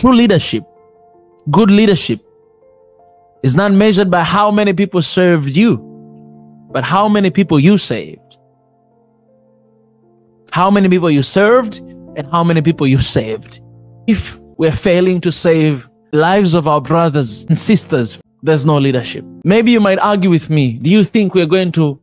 True leadership, good leadership, is not measured by how many people served you, but how many people you saved. How many people you served and how many people you saved. If we're failing to save lives of our brothers and sisters, there's no leadership. Maybe you might argue with me. Do you think we're going to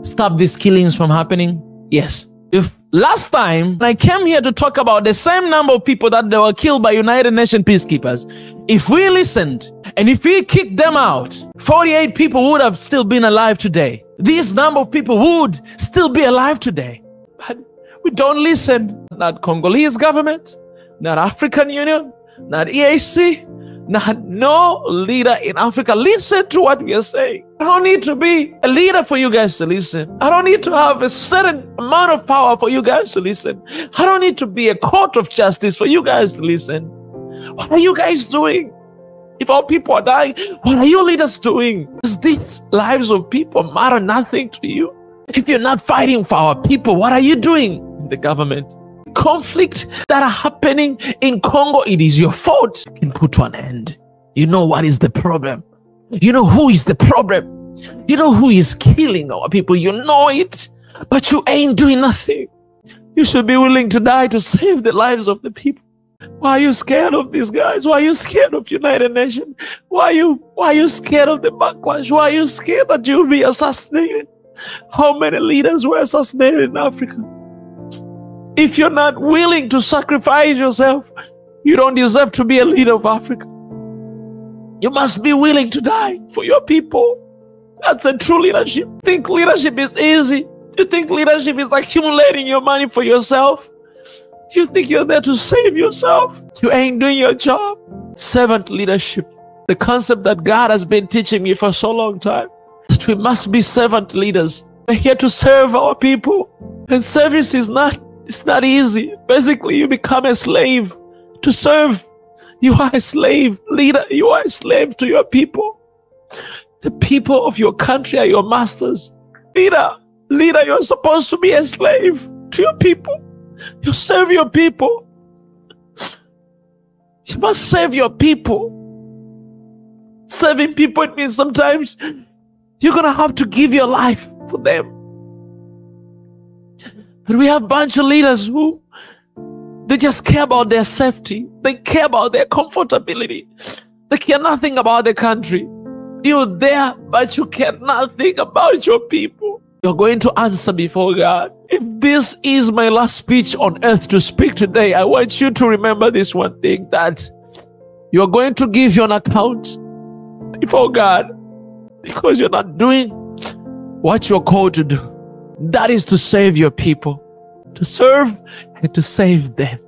stop these killings from happening? Yes. If last time I came here to talk about the same number of people that were killed by United Nations peacekeepers, if we listened and if we kicked them out, 48 people would have still been alive today. This number of people would still be alive today. But we don't listen. Not Congolese government, not African Union, not EAC, not no leader in Africa. Listen to what we are saying. I don't need to be a leader for you guys to listen. I don't need to have a certain amount of power for you guys to listen. I don't need to be a court of justice for you guys to listen. What are you guys doing? If our people are dying, what are you leaders doing? Does these lives of people matter nothing to you? If you're not fighting for our people, what are you doing in the government? Conflict that are happening in Congo, it is your fault. You can put to an end. You know what is the problem. You know who is the problem. You know who is killing our people. You know it, but you ain't doing nothing. You should be willing to die to save the lives of the people. Why are you scared of these guys? Why are you scared of United Nations? Why are you scared of the backlash? Why are you scared that you'll be assassinated? How many leaders were assassinated in Africa? If you're not willing to sacrifice yourself, you don't deserve to be a leader of Africa. You must be willing to die for your people. That's a true leadership. You think leadership is easy? You think leadership is accumulating your money for yourself? Do you think you're there to save yourself? You ain't doing your job. Servant leadership, the concept that God has been teaching me for so long time, that we must be servant leaders. We're here to serve our people. And service is not easy. Basically, you become a slave to serve. You are a slave. Leader, you are a slave to your people. The people of your country are your masters. Leader, you're supposed to be a slave to your people. You serve your people. You must serve your people. Serving people, it means sometimes you're going to have to give your life for them. But we have a bunch of leaders who, they just care about their safety. They care about their comfortability. They care nothing about the country. You're there, but you care nothing about your people. You're going to answer before God. If this is my last speech on earth to speak today, I want you to remember this one thing, that you're going to give you an account before God because you're not doing what you're called to do. That is to save your people, to serve and to save them.